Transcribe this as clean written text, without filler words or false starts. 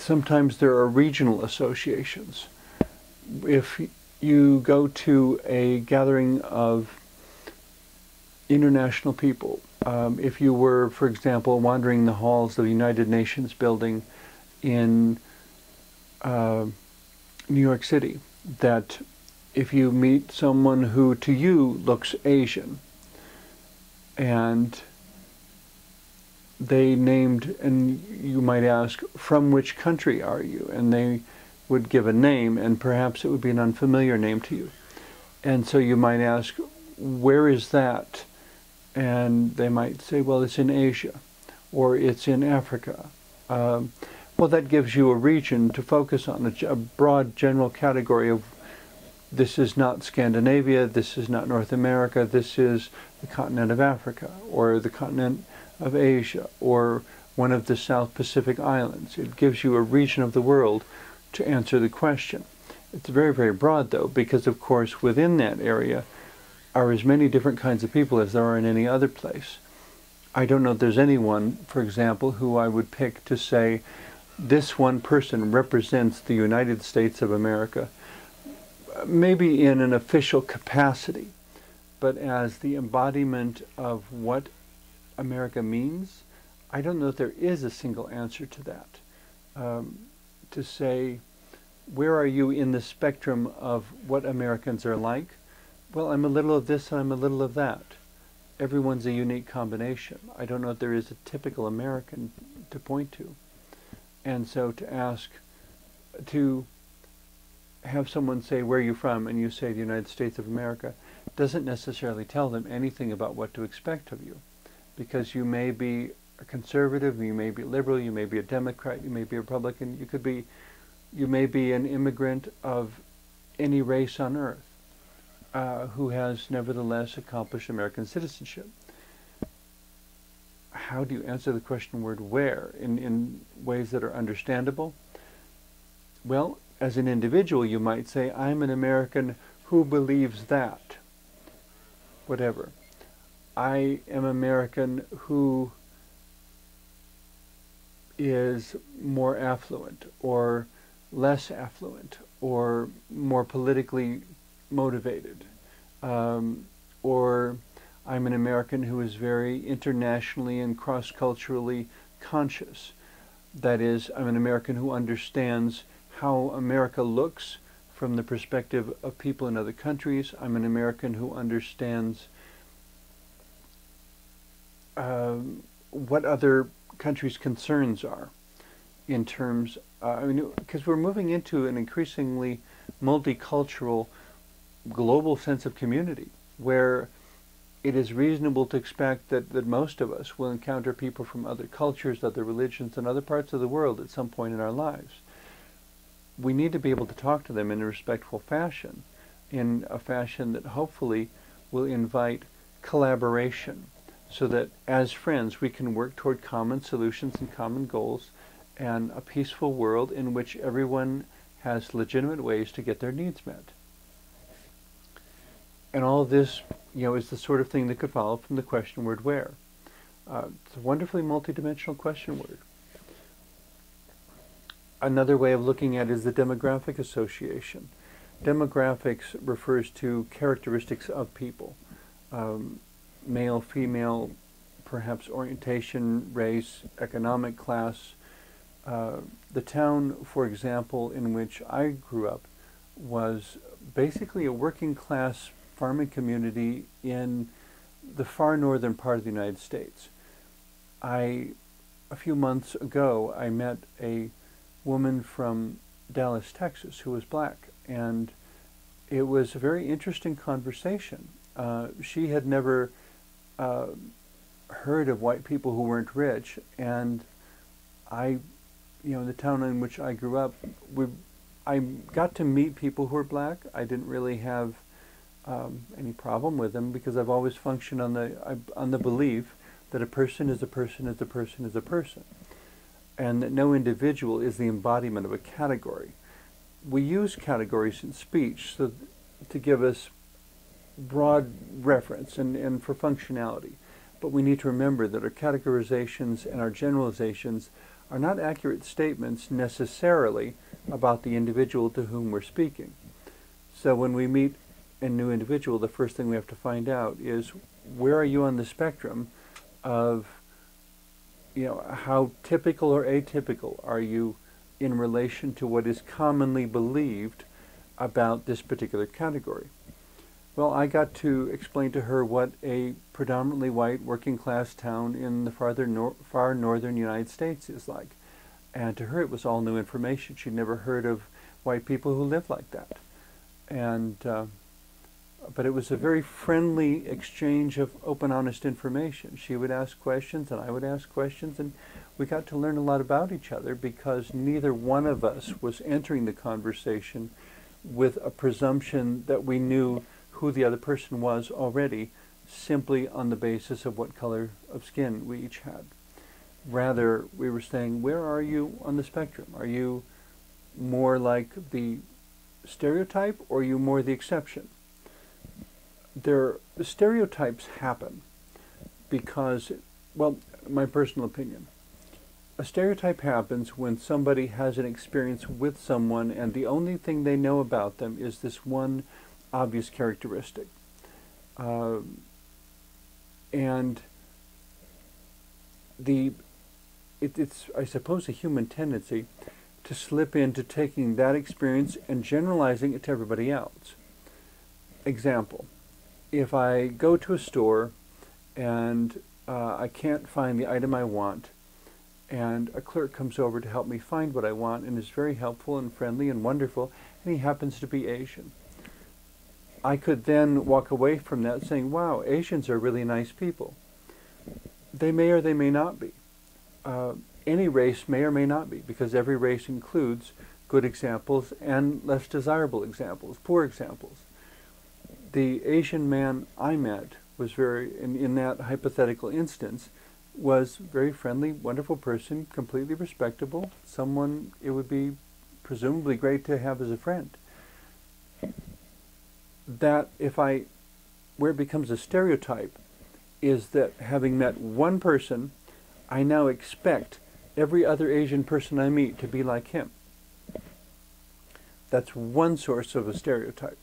sometimes there are regional associations. If you go to a gathering of international people, if you were, for example, wandering the halls of the United Nations building in New York City, that if you meet someone who to you looks Asian, and they named, and you might ask, from which country are you? And they would give a name, and perhaps it would be an unfamiliar name to you. And so you might ask, where is that? And they might say, well, it's in Asia, or it's in Africa. Well, that gives you a region to focus on, a broad general category of, this is not Scandinavia, this is not North America, this is the continent of Africa, or the continent of Asia, or one of the South Pacific Islands. It gives you a region of the world to answer the question. It's very, very broad, though, because, of course, within that area are as many different kinds of people as there are in any other place. I don't know if there's anyone, for example, who I would pick to say, this one person represents the United States of America, maybe in an official capacity, but as the embodiment of what America means. I don't know if there is a single answer to that. To say, where are you in the spectrum of what Americans are like? Well, I'm a little of this and I'm a little of that. Everyone's a unique combination. I don't know if there is a typical American to point to. And so to ask, to have someone say, where are you from? And you say the United States of America, doesn't necessarily tell them anything about what to expect of you. Because you may be a conservative, you may be liberal, you may be a Democrat, you may be a Republican, you may be an immigrant of any race on earth who has nevertheless accomplished American citizenship. How do you answer the question word where in ways that are understandable? Well, as an individual, you might say, I'm an American who believes that, whatever. I am American who is more affluent or less affluent or more politically motivated. Or I'm an American who is very internationally and cross-culturally conscious. That is, I'm an American who understands how America looks from the perspective of people in other countries. I'm an American who understands what other countries' concerns are in terms, because we're moving into an increasingly multicultural global sense of community where it is reasonable to expect that most of us will encounter people from other cultures, other religions, and other parts of the world at some point in our lives. We need to be able to talk to them in a respectful fashion, in a fashion that hopefully will invite collaboration, so that as friends we can work toward common solutions and common goals and a peaceful world in which everyone has legitimate ways to get their needs met. And all of this, is the sort of thing that could follow from the question word where. It's a wonderfully multidimensional question word. Another way of looking at it is the demographic association. Demographics refers to characteristics of people. Male, female, perhaps orientation, race, economic class. The town, for example, in which I grew up was basically a working class farming community in the far northern part of the United States. A few months ago, I met a woman from Dallas, Texas, who was black, and it was a very interesting conversation. She had never heard of white people who weren't rich, and in the town in which I grew up, I got to meet people who were black. I didn't really have any problem with them because I've always functioned on the belief that a person is a person is a person is a person, and that no individual is the embodiment of a category. We use categories in speech to give us broad reference and for functionality, but we need to remember that our categorizations and our generalizations are not accurate statements necessarily about the individual to whom we're speaking. So when we meet a new individual, the first thing we have to find out is, where are you on the spectrum of, how typical or atypical are you in relation to what is commonly believed about this particular category? Well, I got to explain to her what a predominantly white working class town in the far northern United States is like. And to her it was all new information. She'd never heard of white people who lived like that. And but it was a very friendly exchange of open, honest information. She would ask questions and I would ask questions, and we got to learn a lot about each other because neither one of us was entering the conversation with a presumption that we knew who the other person was already, simply on the basis of what color of skin we each had. Rather, we were saying, where are you on the spectrum? Are you more like the stereotype, or are you more the exception? The stereotypes happen because, well, my personal opinion, a stereotype happens when somebody has an experience with someone and the only thing they know about them is this one obvious characteristic. And it's, I suppose, a human tendency to slip into taking that experience and generalizing it to everybody else. Example, if I go to a store and I can't find the item I want, and a clerk comes over to help me find what I want and is very helpful and friendly and wonderful, and he happens to be Asian, I could then walk away from that saying, wow, Asians are really nice people. They may or they may not be. Any race may or may not be, because every race includes good examples and less desirable examples, poor examples. The Asian man I met was in that hypothetical instance, was very friendly, wonderful person, completely respectable, someone it would be presumably great to have as a friend. That where it becomes a stereotype is that having met one person, I now expect every other Asian person I meet to be like him. That's one source of a stereotype.